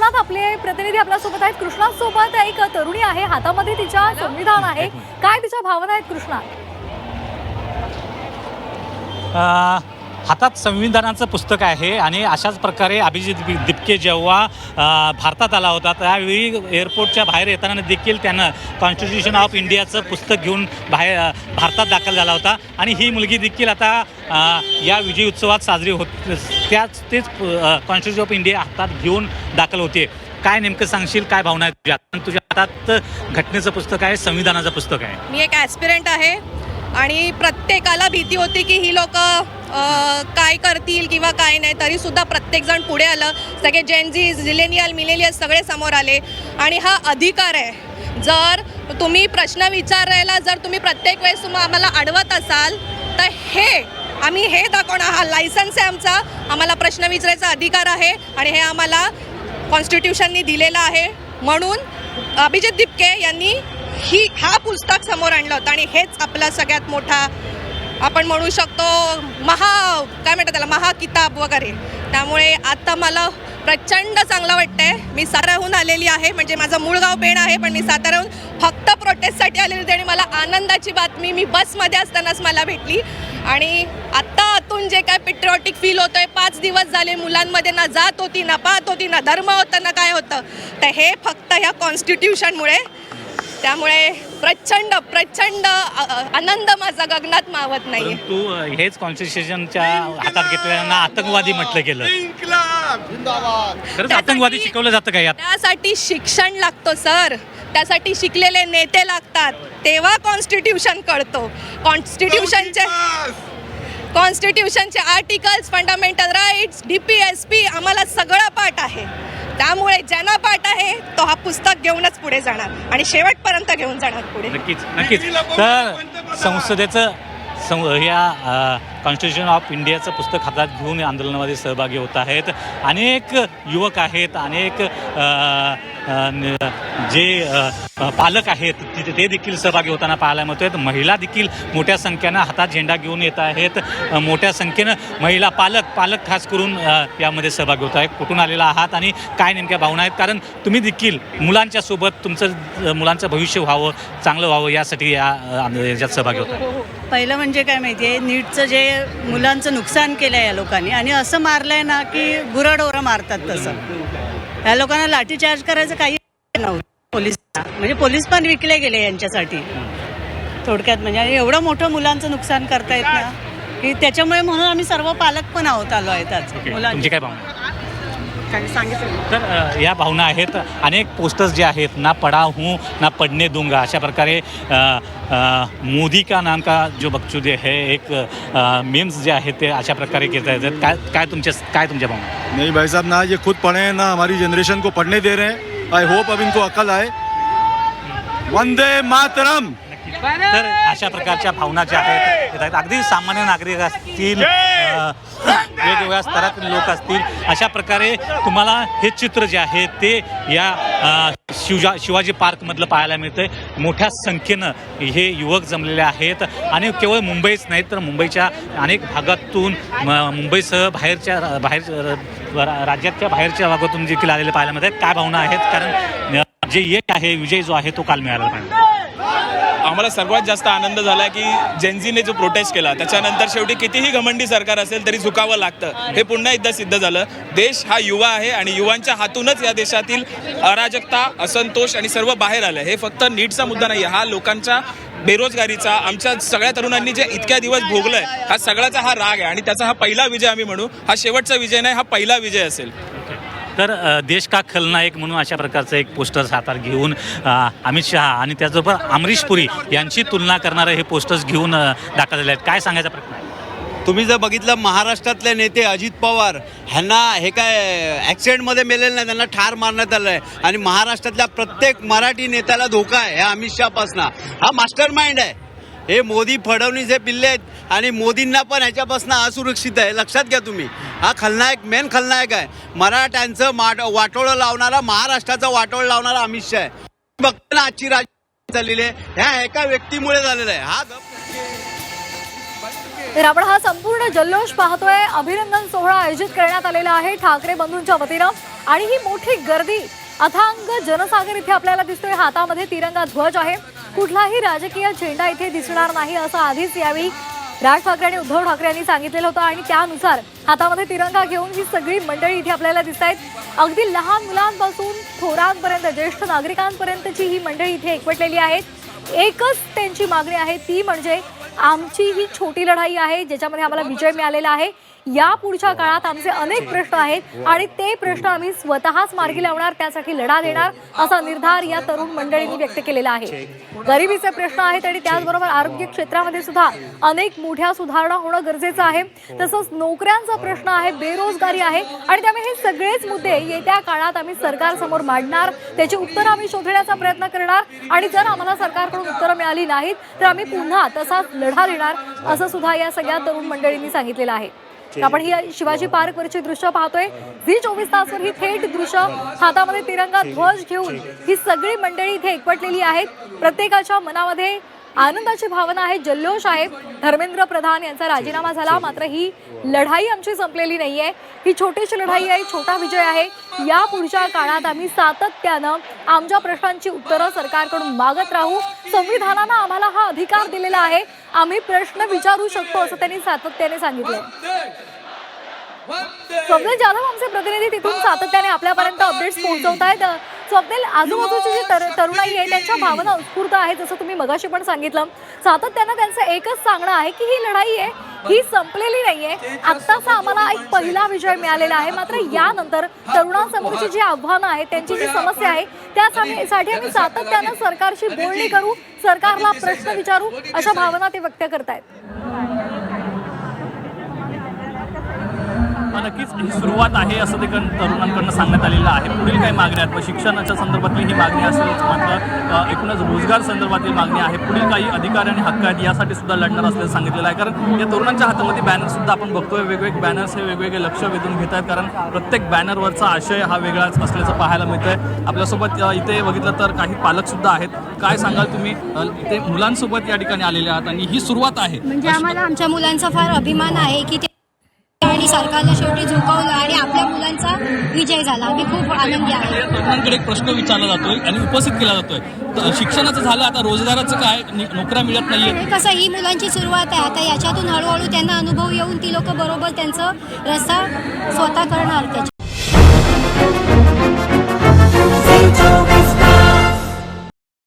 कृष्णात आपले प्रतिनिधी आपल्यासोबत आहेत. कृष्णासोबत एक तरुणी आहे, हातामध्ये तिच्या संविधान आहे. काय तिच्या भावना आहेत कृष्णा? हातात संविधानाचं पुस्तक आहे आणि अशाच प्रकारे अभिजित दिपके जेव्हा भारतात आला होता त्यावेळी एअरपोर्टच्या बाहेर येताना देखील त्यानं कॉन्स्टिट्यूशन ऑफ इंडियाचं पुस्तक घेऊन भारतात दाखल झाला होता. आणि ही मुलगी देखील आता या विजय उत्सवात साजरी तेच कॉन्स्टिट्यूशन ऑफ इंडिया हातात घेऊन दाखल होते. काय नेमकं सांगशील, काय भावना आहेत तुझ्या हातात? घटनेचं पुस्तक आहे, संविधानाचं पुस्तक आहे. मी एक ॲस्पिरंट आहे आणि प्रत्येकाला भीती होती की ही लोक काय करतील किंवा काय नाही, तरीसुद्धा प्रत्येकजण पुढे आलं. सगळे जेनझी, मिलेनियल्स सगळे समोर आले. आणि हा अधिकार आहे. जर तुम्ही प्रश्न विचारायला जर तुम्ही प्रत्येक वेळेस तुम्ही आम्हाला अडवत असाल तर आम्ही हे दाखवणार, हा लायसन्स आहे आमचा. आम्हाला प्रश्न विचारायचा अधिकार आहे आणि हे आम्हाला कॉन्स्टिट्यूशननी दिलेलं आहे. म्हणून अभिजित दिपके यांनी हा पुस्तक समोर आणलं होतं आणि हेच आपला सगळ्यात मोठा आपण म्हणू शकतो काय म्हणतात त्याला, महाकिताब वगैरे. त्यामुळे आता मला प्रचंड चांगलं वाटतंय. मी साताऱ्याहून आलेली आहे, म्हणजे माझं मूळ गाव पेण आहे, पण मी साताऱ्याहून फक्त प्रोटेस्टसाठी आलेली होती. आणि मला आनंदाची बातमी मी बसमध्ये असतानाच मला भेटली. आणि आत्ता आतून जे काय पेट्रिऑटिक फील होतंय, 5 दिवस झाले मुलांमध्ये ना जात होती, ना पात होती, ना धर्म होतं, ना काय होतं, तर हे फक्त ह्या कॉन्स्टिट्यूशनमुळे. त्यामुळे प्रचंड प्रचंड आनंद माझा गगनात मावत नाही. परंतु हेच कॉन्स्टिट्यूशनच्या हातात घेतलेल्यांना आतंकवादी म्हटलं गेलं. खरंच आतंकवादी शिकवलं जातं का यात? त्यासाठी शिक्षण लागतो सर. त्यासाठी शिकलेले नेते लागतात, तेव्हा कॉन्स्टिट्यूशन कळतो. कॉन्स्टिट्यूशनचे आर्टिकल्स, फंडामेंटल राईट्स, DPSP आम्हाला सगळं पाठ आहे. त्यामुळे ज्यांना पाठ आहे तो हा पुस्तक घेऊनच पुढे जाणार आणि शेवटपर्यंत घेऊन जाणार पुढे. नक्कीच. तर संसदेचं या कॉन्स्टिट्यूशन ऑफ इंडियाचं पुस्तक हातात घेऊन आंदोलनामध्ये सहभागी होत आहेत. अनेक युवक आहेत, अनेक जे पालक आहेत ते देखील सहभागी होताना पाहायला मिळतोय. महिला देखील मोठ्या संख्येनं हातात झेंडा घेऊन येत आहेत. मोठ्या संख्येनं महिला पालक खास करून यामध्ये सहभागी होत आहेत. कुठून आलेला आहात आणि काय नेमक्या भावना आहेत? कारण तुम्ही देखील मुलांच्या सोबत मुलांचं भविष्य व्हावं, चांगलं व्हावं यासाठी याच्यात सहभागी होत आहे. पहिलं म्हणजे काय माहिती आहे, नीटचं जे मुलांचं नुकसान केलं आहे या लोकांनी, आणि असं मारलंय ना की गुराढोरं मारतात तसं. या लोकांना लाठीचार्ज करायचं काही नव्हतं. म्हणजे पोलीस पण विकले गेले यांच्यासाठी थोडक्यात. म्हणजे आणि एवढं मोठं मुलांचं नुकसान करतायत ना की त्याच्यामुळे म्हणून आम्ही सर्व पालक पण आलो आहेत आज. मुलांची काय भावना? काय सांगितलं तर या भावना आहेत. अनेक पोस्टर्स जे आहेत, ना पडा हूँ ना पडने दूंगा, अशा प्रकारे मोदी का नाम का जो बकचोदी है, एक मीम्स जे आहेत ते अशा प्रकारे घेत आहेत. काय तुमच्या भावना? नहीं भाई साहब, ना ये खुद पढ़े हैं ना हमारी जनरेशन को पढ़ने दे रहे हैं. आई होप अब इनको अकल आए. वंदे मातरम. तर अशा प्रकारच्या भावना ज्या आहेत, अगदी सामान्य नागरिक असतील, वेगवेगळ्या स्तरातील लोक असतील, अशा प्रकारे तुम्हाला हे चित्र जे आहे ते या शिवाजी पार्कमधलं पाहायला मिळतंय. मोठ्या संख्येनं हे युवक जमलेले आहेत आणि केवळ मुंबईच नाही तर मुंबईच्या अनेक भागातून, मुंबईसह बाहेर राज्याच्या बाहेरच्या भागातून देखील आलेले पाहायला मिळतात. काय भावना आहेत? कारण जे एक आहे, विजय जो आहे तो काल मिळाला पाहिजे. आम्हाला सर्वात जास्त आनंद झाला की जेनझीने जो प्रोटेस्ट केला त्याच्यानंतर शेवटी कितीही घमंडी सरकार असेल तरी झुकावं लागतं, हे पुन्हा एकदा सिद्ध झालं. देश हा युवा आहे आणि युवांच्या हातूनच या देशातील अराजकता, असंतोष आणि सर्व बाहेर आलं. हे फक्त नीटचा मुद्दा नाही, हा लोकांच्या बेरोजगारीचा, आमच्या सगळ्या तरुणांनी जे इतक्या दिवस भोगलंय, हा सगळ्याचा हा राग आहे आणि त्याचा हा पहिला विजय आम्ही म्हणू. हा शेवटचा विजय नाही, हा पहिला विजय असेल. तर देश का खलनायक म्हणून अशा प्रकारचं एक पोस्टर्स हातात घेऊन अमित शहा आणि त्याचबरोबर अमरीश पुरी यांची तुलना करणारे हे पोस्टर्स घेऊन दाखल झाले आहेत. काय सांगायचा प्रयत्न आहे? तुम्ही जर बघितलं महाराष्ट्रातले नेते अजित पवार ह्यांना हे काय ॲक्सिडेंटमध्ये मेलेलं नाही, त्यांना ठार मारण्यात आलं आहे. आणि महाराष्ट्रातल्या प्रत्येक मराठी नेत्याला धोका आहे ह्या अमित शहापासून. हा मास्टर माइंड आहे. हे मोदी, फडणवीस हे पिल्ले आहेत आणि मोदींना पण ह्याच्यापासून असुरक्षित आहे. लक्षात घ्या तुम्ही. हा खलनायक, मेन खलनायक आहे. मराठ्यांचं वाटोळं लावणारा, महाराष्ट्राचं वाटोळं लावणारा अमित शहा आहे. बघताना आजची राजनीती चाललेली आहे ह्या एका व्यक्तीमुळे झालेलं आहे. हा तर आपण हा संपूर्ण जल्लोष पाहतोय. अभिनंदन सोहळा आयोजित करण्यात आलेला आहे ठाकरे बंधूंच्या वतीनं आणि ही मोठी गर्दी अथांग जनसागर इथे आपल्याला दिसतोय. हातामध्ये तिरंगा ध्वज आहे. कुठलाही राजकीय झेंडा इथे दिसणार नाही असं आधीच यावेळी राज ठाकरे आणि उद्धव ठाकरे यांनी सांगितलेलं होतं आणि त्यानुसार हातामध्ये तिरंगा घेऊन ही सगळी मंडळी इथे आपल्याला दिसत आहेत. अगदी लहान मुलांपासून थोरांपर्यंत ज्येष्ठ नागरिकांपर्यंतची ही मंडळी इथे एकवटलेली आहेत. एकच त्यांची मागणी आहे, ती म्हणजे आमची ही छोटी लढाई आहे ज्याच्यामध्ये आम्हाला विजय मिळालेला आहे. या पुढच्या काळात आमचे अनेक प्रश्न आहेत आणि ते प्रश्न आम्ही स्वतःच मार्गी लावणार, त्यासाठी लढा देणार असा निर्धार या तरुण मंडळींनी व्यक्त केलेला आहे. गरिबीचे प्रश्न आहेत आणि त्याचबरोबर आरोग्य क्षेत्रामध्ये सुद्धा अनेक मोठ्या सुधारणा होणं गरजेचं आहे. तसंच नोकऱ्यांचा प्रश्न आहे, बेरोजगारी आहे आणि त्यामुळे हे सगळेच मुद्दे येत्या काळात आम्ही सरकारसमोर मांडणार, त्याची उत्तरं आम्ही शोधण्याचा प्रयत्न करणार आणि जर आम्हाला सरकारकडून उत्तरं मिळाली नाहीत तर आम्ही पुन्हा तसाच लढा देणार असं सुद्धा या सगळ्या तरुण मंडळींनी सांगितलेलं आहे. आपण ही शिवाजी पार्कवरची दृश्य पाहतोय. झी 24 तासवर ही थेट दृश्य हातामध्ये तिरंगा ध्वज घेऊन ही सगळी मंडळी इथे एकवटलेली आहेत. प्रत्येकाच्या मनामध्ये आनंदाची भावना आहे, जल्लोष आहे. धर्मेंद्र प्रधान यांचा राजीनामा झाला, मात्र ही लढाई आमची संपलेली नाहीये. ही छोटीशी लढाई आहे, छोटा विजय आहे. या पुढच्या काळात आम्ही सातत्यानं आमच्या प्रश्नांची उत्तरं सरकारकडून मागत राहू. संविधानानं आम्हाला हा अधिकार दिलेला आहे, आम्ही प्रश्न विचारू शकतो असं त्यांनी सातत्याने सांगितलं. स्वप्नील जाधव आमचे प्रतिनिधी तिथून सातत्याने आपल्यापर्यंत अपडेट्स पोहोचवत आहेत. स्वप्नील, आजूबाजूची जी तरुणाई आहे त्यांच्या भावना उत्स्फूर्त आहेत, जसं तुम्ही मगाशी पण सांगितलं. सातत्यानं त्यांचं एकच सांगणं आहे की ही लढाई आहे, ही संपलेली नाहीये. आत्ताचा आम्हाला एक पहिला विजय मिळालेला आहे, मात्र यानंतर तरुणांसमोरची जी आव्हानं आहेत, त्यांची जी समस्या आहे त्यासाठी आम्ही सातत्यानं सरकारशी बोलणी करू, सरकारला प्रश्न विचारू, अशा भावना ते व्यक्त करतायत. नक्कीच ही सुरुवात आहे असं ते तरुणांकडून सांगण्यात आलेलं आहे. पुढील काही मागण्या आहेत, शिक्षणाच्या संदर्भातली ही मागणी असेल, मात्र एकूणच रोजगार संदर्भातली मागणी आहे. पुढील काही अधिकार आणि हक्क आहेत यासाठी सुद्धा लढणार असल्याचं सांगितलेलं आहे. कारण या तरुणांच्या हातामध्ये बॅनर सुद्धा आपण बघतोय. वेगवेगळे बॅनर्स हे वेगवेगळे लक्ष वेधून घेत आहेत, कारण प्रत्येक बॅनरवरचा आशय हा वेगळाच असल्याचं पाहायला मिळतंय. आपल्यासोबत इथे बघितलं तर काही पालक सुद्धा आहेत. काय सांगाल तुम्ही, इथे मुलांसोबत या ठिकाणी आलेले आहात आणि ही सुरुवात आहे. म्हणजे आम्हाला आमच्या मुलांचा फार अभिमान आहे की आणि सरकारला शेवटी झुकवलं आणि आपल्या मुलांचा विजय झाला. आम्ही खूप आनंदी आहे. तरुणांकडे एक प्रश्न विचारला जातोय आणि उपस्थित केला जातोय, तर शिक्षणाचं झालं, आता रोजगाराचं काय, नोकऱ्या मिळत नाहीये. कसं ही मुलांची सुरुवात आहे. आता याच्यातून हळूहळू त्यांना अनुभव येऊन ती लोक बरोबर त्यांचं रस्ता स्वतः करणार. त्याच्या